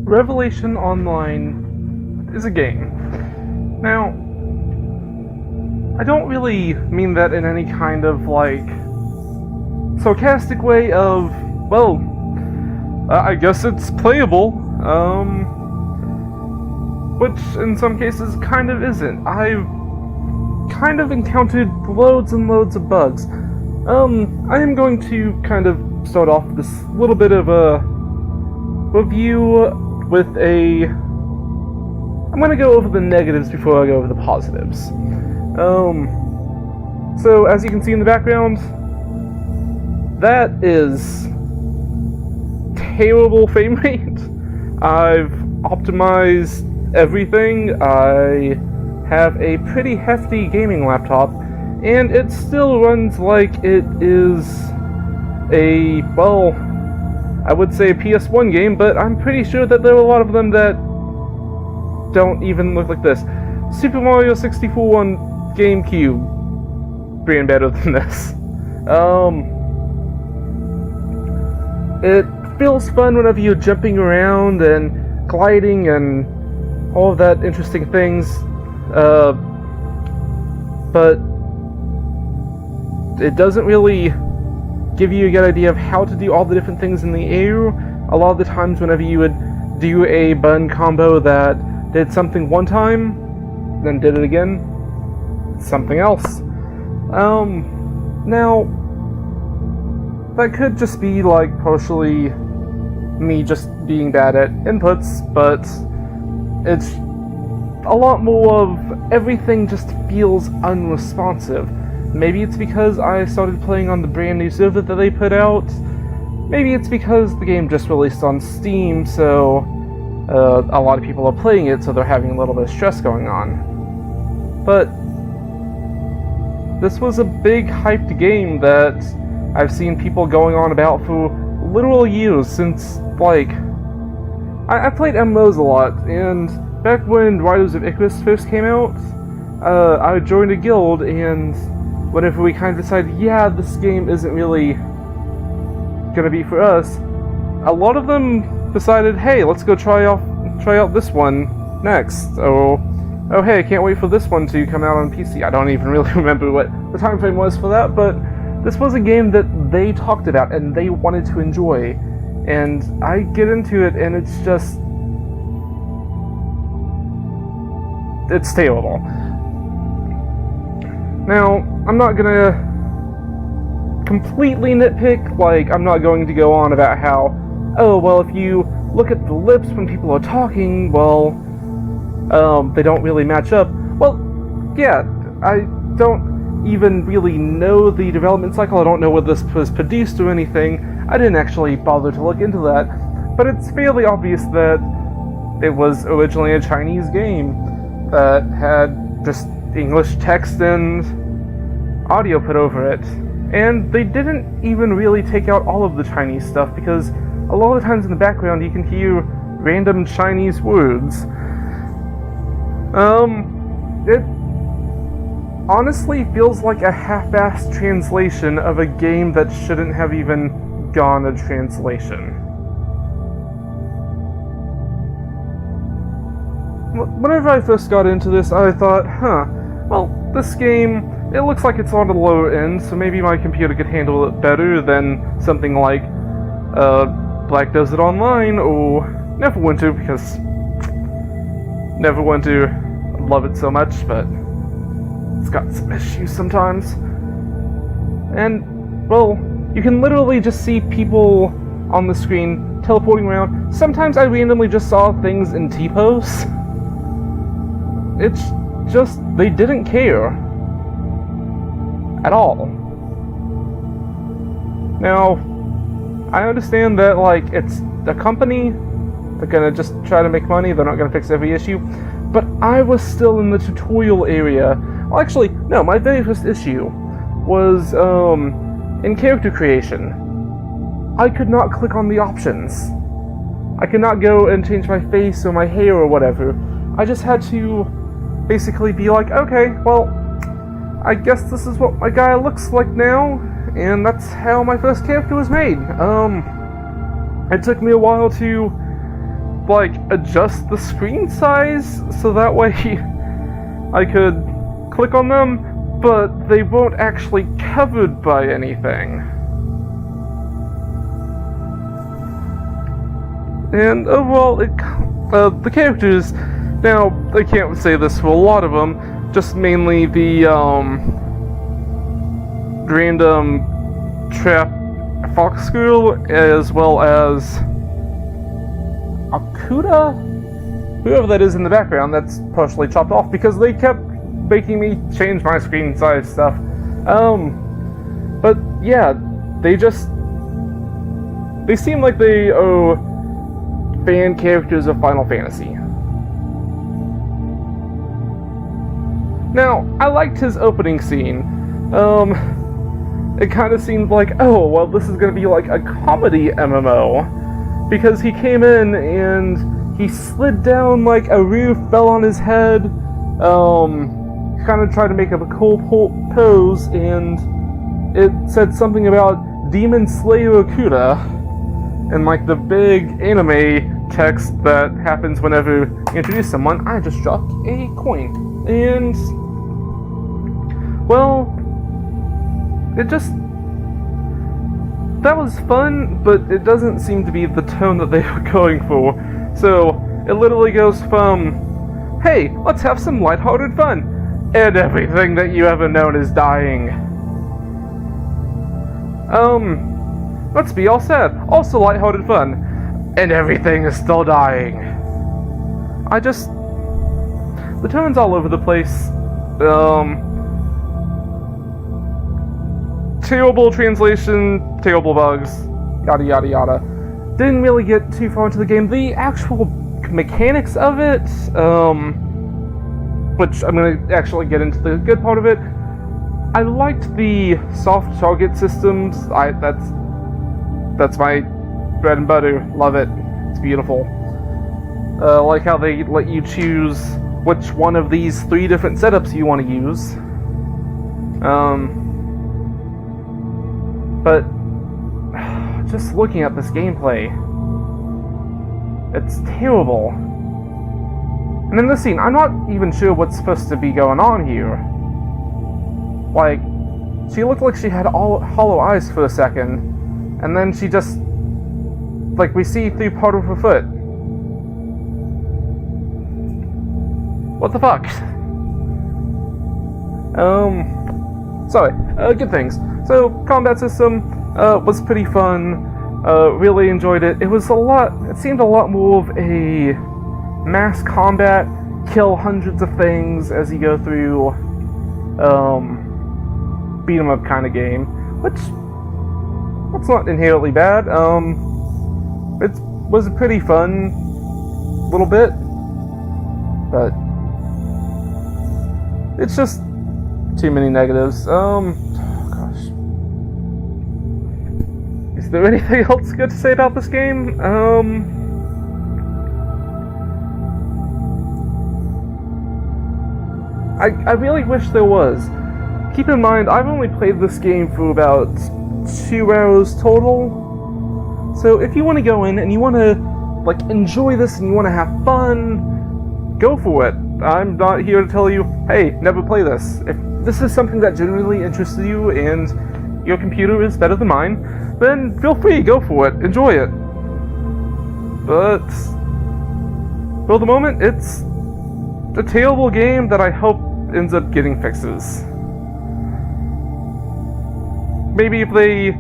Revelation Online is a game. Now, I don't really mean that in any kind of, sarcastic way of, I guess it's playable, which in some cases kind of isn't. I've kind of encountered loads and loads of bugs. I am going to kind of start off this little bit of a review with I'm going to go over the negatives before I go over the positives. So as you can see in the background, that is terrible frame rate. I've optimized everything. I have a pretty hefty gaming laptop, and it still runs like it is I would say a PS1 game, but I'm pretty sure that there are a lot of them that don't even look like this. Super Mario 64 on GameCube ran better than this. It feels fun whenever you're jumping around and gliding and all of that interesting things, but it doesn't really give you a good idea of how to do all the different things in the air. A lot of the times whenever you would do a button combo that did something one time, then did it again, something else. Now, that could just be partially me just being bad at inputs, but it's a lot more of everything just feels unresponsive. Maybe it's because I started playing on the brand new server that they put out. Maybe it's because the game just released on Steam, so a lot of people are playing it, so they're having a little bit of stress going on. But this was a big hyped game that I've seen people going on about for literal years since, I played MMOs a lot, and back when Riders of Icarus first came out, I joined a guild, and whenever we kind of decided, this game isn't really gonna be for us, a lot of them decided, hey, let's go try out this one next. Oh, hey, I can't wait for this one to come out on PC. I don't even really remember what the time frame was for that, but this was a game that they talked about and they wanted to enjoy. And I get into it, and it's just... it's terrible. Now, I'm not gonna completely nitpick, I'm not going to go on about how, if you look at the lips when people are talking, they don't really match up. Well, yeah, I don't even really know the development cycle. I don't know whether this was produced or anything. I didn't actually bother to look into that, but it's fairly obvious that it was originally a Chinese game that had just English text and audio put over it. And they didn't even really take out all of the Chinese stuff, because a lot of the times in the background you can hear random Chinese words. It honestly feels like a half-assed translation of a game that shouldn't have even gone a translation. Whenever I first got into this, I thought, this game, it looks like it's on the lower end, so maybe my computer could handle it better than something like Black Desert Online or Neverwinter, because Neverwinter, I love it so much, but it's got some issues sometimes. And, you can literally just see people on the screen teleporting around. Sometimes I randomly just saw things in T-pose. It's just, they didn't care at all. Now, I understand that, it's a company, they're gonna just try to make money, they're not gonna fix every issue, but I was still in the tutorial area. Well, actually, no, my very first issue was, in character creation. I could not click on the options. I could not go and change my face or my hair or whatever. I just had to basically be like, okay, I guess this is what my guy looks like now, and that's how my first character was made. It took me a while to like, adjust the screen size so that way I could click on them, but they weren't actually covered by anything. And overall, the characters, now, I can't say this for a lot of them, just mainly the, random trap fox girl, as well as Akuda? Whoever that is in the background, that's partially chopped off, because they kept making me change my screen size stuff. But yeah, they seem like they are fan characters of Final Fantasy. Now, I liked his opening scene. It kind of seemed like, oh, well, this is going to be like a comedy MMO. Because he came in and he slid down like a roof, fell on his head, kind of tried to make up a cool pose, and it said something about Demon Slayer Okuda, and like the big anime text that happens whenever you introduce someone. I just dropped a coin. And, well, that was fun, but it doesn't seem to be the tone that they were going for. So, it literally goes from, hey, let's have some lighthearted fun, and everything that you ever known is dying. Let's be all sad, also lighthearted fun, and everything is still dying. The tone's all over the place. Terrible translation, terrible bugs, yada yada yada. Didn't really get too far into the game. The actual mechanics of it, which I'm going to actually get into the good part of it. I liked the soft target systems. That's my bread and butter. Love it. It's beautiful. Like how they let you choose which one of these 3 different setups you want to use. But just looking at this gameplay, it's terrible. And in this scene, I'm not even sure what's supposed to be going on here. Like, she looked like she had all hollow eyes for a second, and then she just, like, we see through part of her foot. What the fuck? Sorry, good things. So, combat system was pretty fun. Really enjoyed it. It seemed a lot more of a mass combat, kill hundreds of things as you go through, beat 'em up kind of game, which, that's not inherently bad. It was a pretty fun little bit, but it's just too many negatives. Gosh. Is there anything else good to say about this game? I really wish there was. Keep in mind, I've only played this game for about 2 hours total. So if you want to go in and you want to, like, enjoy this and you want to have fun, go for it. I'm not here to tell you, hey, never play this. If this is something that genuinely interests you and your computer is better than mine, then feel free, go for it, enjoy it. But for the moment, it's a terrible game that I hope ends up getting fixes. Maybe if they,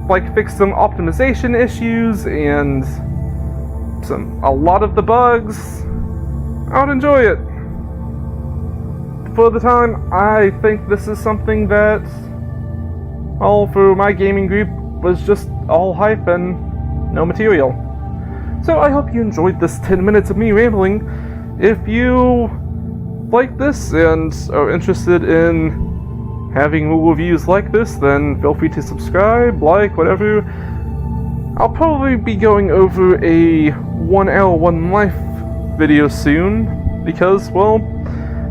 like, fix some optimization issues and a lot of the bugs, I'd enjoy it. For the time, I think this is something that, all for my gaming group, was just all hype and no material. So I hope you enjoyed this 10 minutes of me rambling. If you like this and are interested in having more reviews like this, then feel free to subscribe, like, whatever. I'll probably be going over a 1 hour, 1 life video soon, because, well,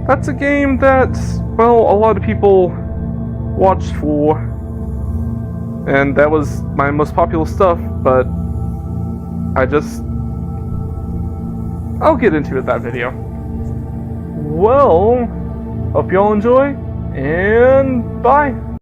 that's a game that, well, a lot of people watched for, and that was my most popular stuff, but I just I'll get into it that video. Well, hope y'all enjoy, and bye!